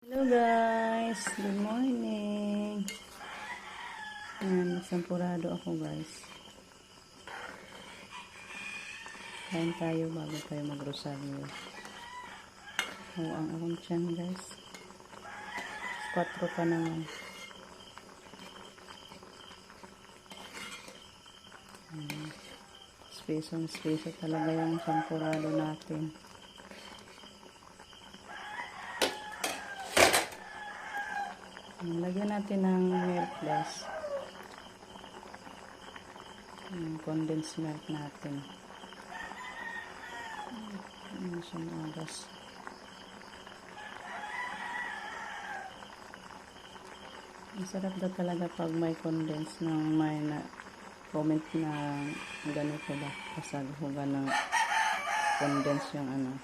Hello guys, good morning. Magsampurado ako guys. Kain tayo bago tayo mag-rosaryo. Ang akong tiyan guys. 4 pa naman. Speso talaga yung sampurado natin. Lagyan natin ng milk guys. Condensed milk natin. Siyang agas. Masarap daw talaga pag may condense ng may na comment na ganito ba kasaghugan ng condense yung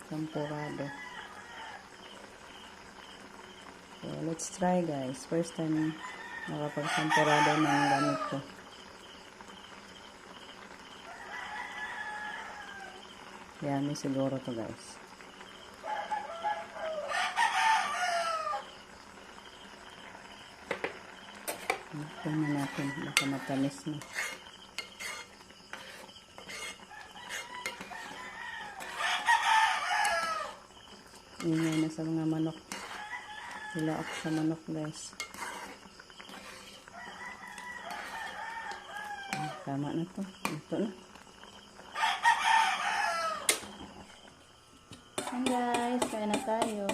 sampurado. So let's try guys, first time nakapagsampurado ng ganito. Yummy siguro to guys. Tingnan natin, baka matamis na. Ingay na sa mga manok. Hilaok sa manok guys. Tama na to. Ito na. Hi guys, kain na tayo.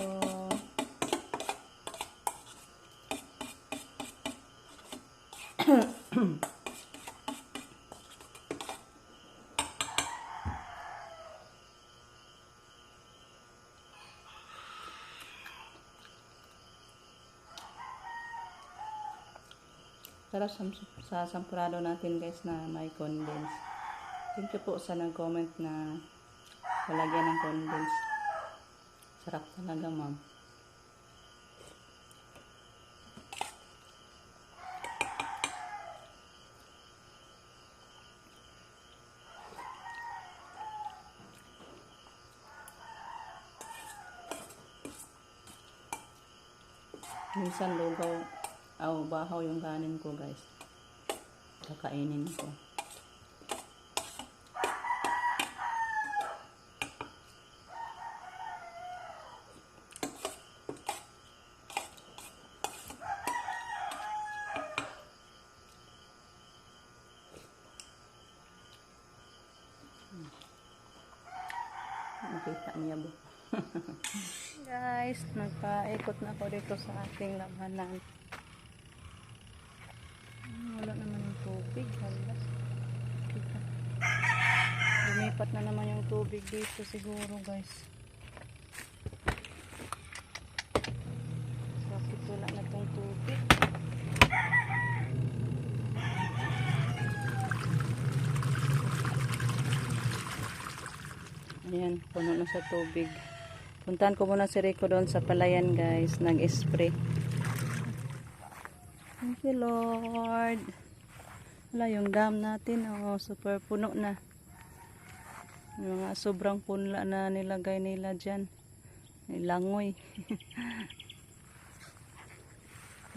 Sarap sa sampurado natin guys na may condense. Thank you po sa nag-comment na palagyan ng condense. Sarap talaga ma'am. Minsan lugaw, bahaw yung kanin ko guys. Kakainin ko. Nakita niya ba? Guys, nagpaikot na ako dito sa ating labanan. Wala naman yung tubig. Hala. Lumipat na naman yung tubig dito siguro guys. Bakit wala na tong tubig? Ayan, puno na sa tubig. Puntahan ko muna si Rico doon sa palayan guys. Nag-spray. Thank you Lord. Wala yung dam natin. Oh, super puno na. Yung mga sobrang punla na nilagay nila dyan. Langoy.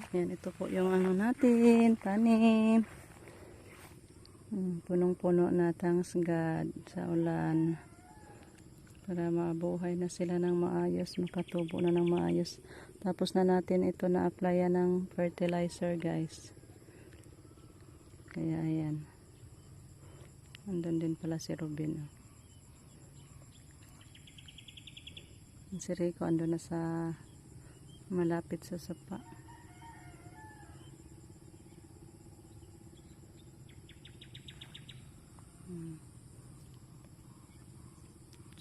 Ayan, ito po yung natin. Tanim. Punong-puno na. Thanks God sa ulan. Para mabuhay na sila ng maayos, makatubo na ng maayos. Tapos na natin ito na applyan ng fertilizer guys. Kaya ayan. Andun din pala si Robin. Si Rico andun na sa malapit sa sapa.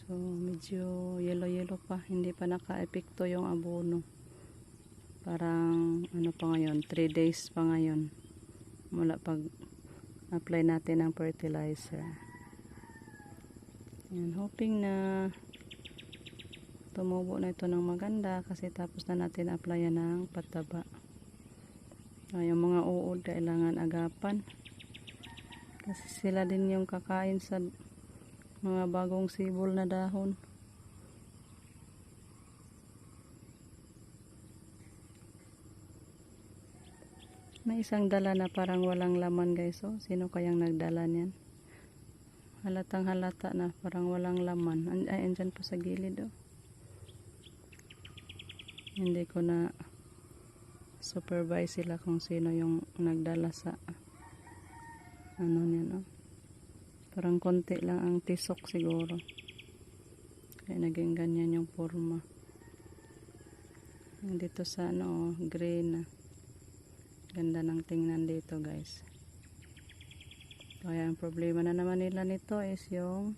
So, medyo yellow pa. Hindi pa naka-epekto yung abono. Parang, pa ngayon, 3 days pa ngayon. Mula pag apply natin ng fertilizer. Yan, hoping na tumubo na ito ng maganda kasi tapos na natin applyan ng pataba. Yung mga uod, kailangan agapan. Kasi sila din yung kakain sa mga bagong sibol na dahon. May isang dala na parang walang laman guys. Oh, sino kayang nagdala niyan? Halatang halata na parang walang laman. Ay, andyan pa sa gilid oh. Hindi ko na supervise sila kung sino yung nagdala sa ano niyan oh. Parang konti lang ang tisok siguro. Kaya naging ganyan yung forma. Dito sa ano, green na. Ganda ng tingnan dito guys. Kaya ang problema na naman nila nito is yung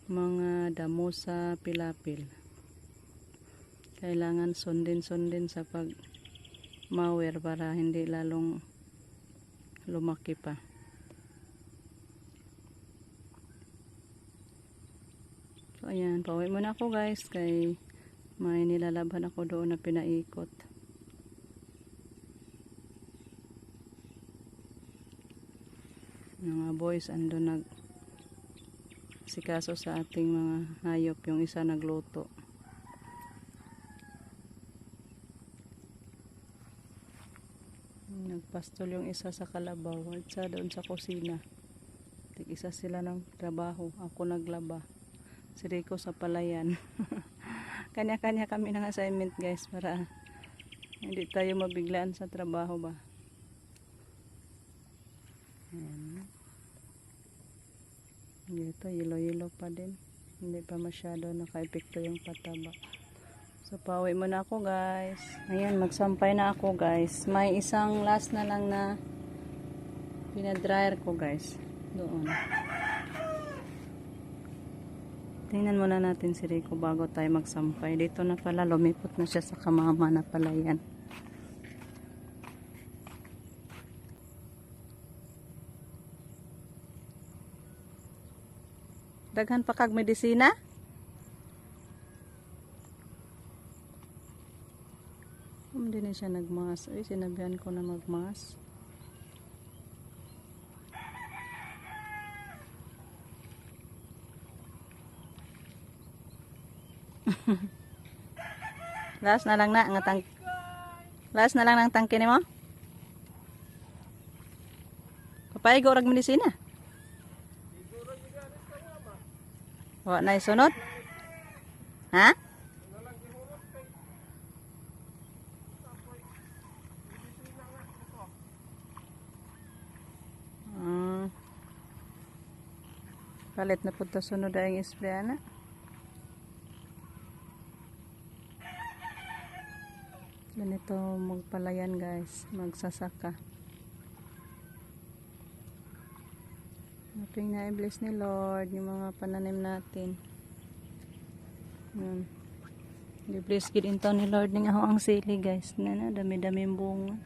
mga damo sa pilapil. Kailangan sundin-sundin sa pag mower para hindi lalong lumaki pa. So ayan, pauwi muna ako guys kay may nilalaban ako doon na pinaikot. Mga boys ando nag sikaso sa ating mga hayop, yung isa nagluto. Nagpastol yung isa sa kalabaw at sa doon sa kusina. Tig-isa sila ng trabaho, ako naglaba, si Rico sa palayan. Kanya-kanya kami ng assignment guys para hindi tayo mabiglaan sa trabaho ba. Ayan. Dito yelo-yelo pa din, hindi pa masyado naka-epekto yung pataba. So pauwi muna ako guys. Ayan, magsampay na ako guys. May isang last na lang na pinadryer ko guys doon. Tingnan muna natin si Rico bago tayo magsampay. Dito na pala, lumipot na siya sa kamama na pala yan. Daghan pa kag medisina? Hindi na siya nagmas. Ay, sinabihan ko na magmas. Last na lang na nga tang. Last na lang ng tangke nimo. Papaigo rag medisina. Wa na isunod? Ha? Palit na punta sunod ang spray na. Ganito magpalayan guys, magsasaka. Naping na-bless ni Lord yung mga pananim natin. Yan. I-bless gid into ni Lord ning ako ang sili guys. Na dami-dami bunga.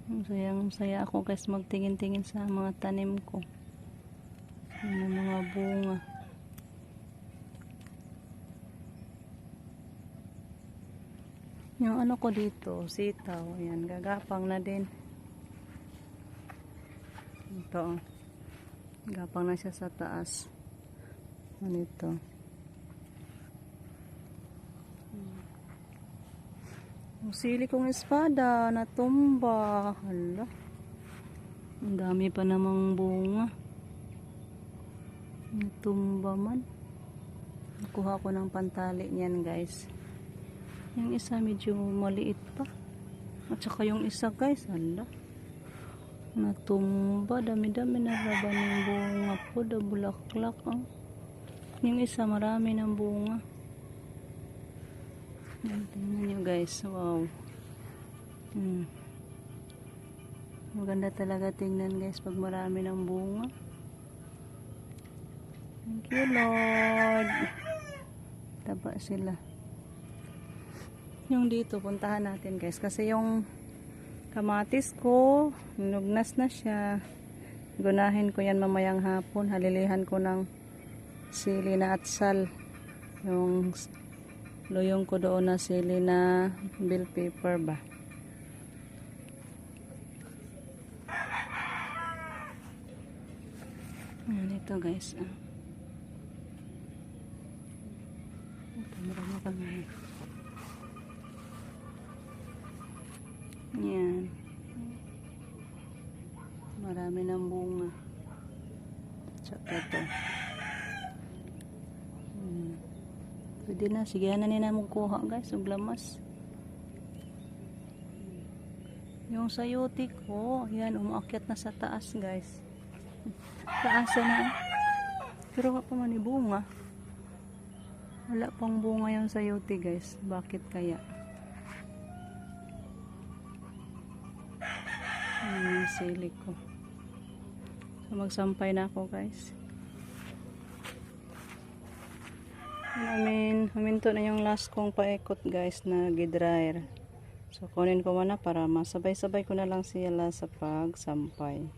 Sayang-saya ako guys magtingin-tingin sa mga tanim ko. Yung mga bunga. Yung ano ko dito, sitaw. Ayan, gagapang na din. Ito. Gapang na siya sa taas. Ano ito? Ang sili kong espada, natumba. Hala. Ang dami pa namang bunga. Natumba man. Nakuha ko ng pantali niyan guys. Yung isa medyo maliit pa. At saka yung isa guys, hala. Natumba, dami-dami na laban ng bunga po, bulaklak. Oh. Yung isa marami ng bunga. Tingnan nyo guys, wow. Maganda talaga tingnan guys pag marami ng bunga. Thank you Lord. Taba sila. Yung dito, puntahan natin guys. Kasi yung kamatis ko, nugnas na siya. Gunahin ko yan mamayang hapon. Halilihan ko ng sili na atsal. Yung luyong ko doon na sili na bell pepper ba. Ayan ito guys. Ito, marami pa nga. Yan. Marami ng bunga. Tsaka ito. Pwede na. Sige na nila magkuha guys. Ang lamas. Yung sayote ko. Yan. Umaakyat na sa taas guys. Taas na. Pero nga pa man bunga. Wala pang bunga yung sayote guys. Bakit kaya? Yung sili ko. So magsampay na ako guys. Huminto na yung last kong paikot guys na gidryer. So kunin ko muna para masabay-sabay ko na lang sila sa pagsampay.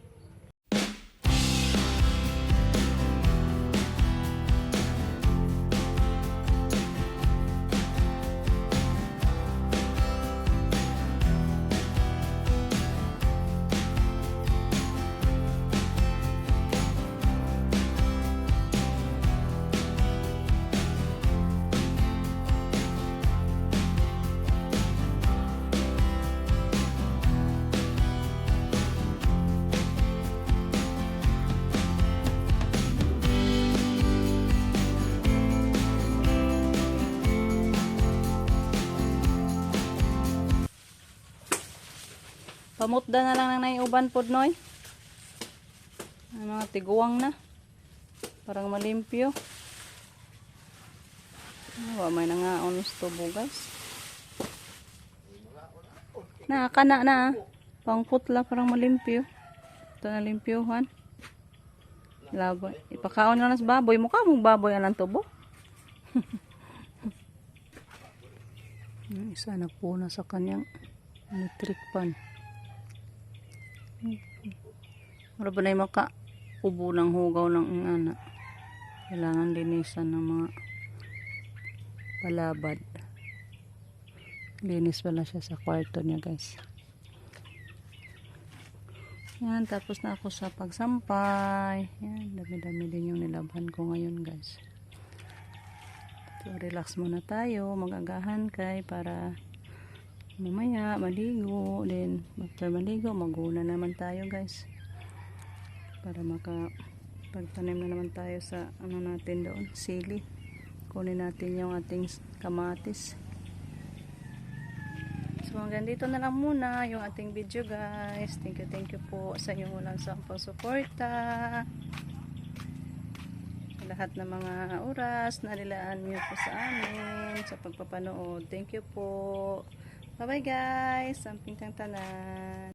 Pamutda na lang ng naiuban pod noy. Ang mga tiguang na. Parang malimpyo. May nangaon gusto guys. Nakakana na. Pangputla parang malimpyo. Ito na limpyuhan. Laboy. Ipakaon na lang sa baboy. Mukha mong baboy alang tubo. Isa nagpuna sa kanyang electric pan. Wala ba na yung makaubo ng hugaw ng anak. Kailangan linisan ng mga palabad. Linis pala siya sa kwarto niya guys. Yan, tapos na ako sa pagsampay. Yan, dami-dami din yung nilaban ko ngayon guys. So, relax muna tayo. Magagahan kay para mamaya maligo. Then, after maligo, maguna naman tayo guys. Para pagtanim na naman tayo sa ano natin doon, sili. Kunin natin yung ating kamatis. So hanggang dito na lang muna yung ating video guys. Thank you po sa inyong walang sampang suporta. Lahat ng mga oras na nilaan niyo po sa amin sa pagpapanood. Thank you po. Bye bye guys. Samping tang tanan.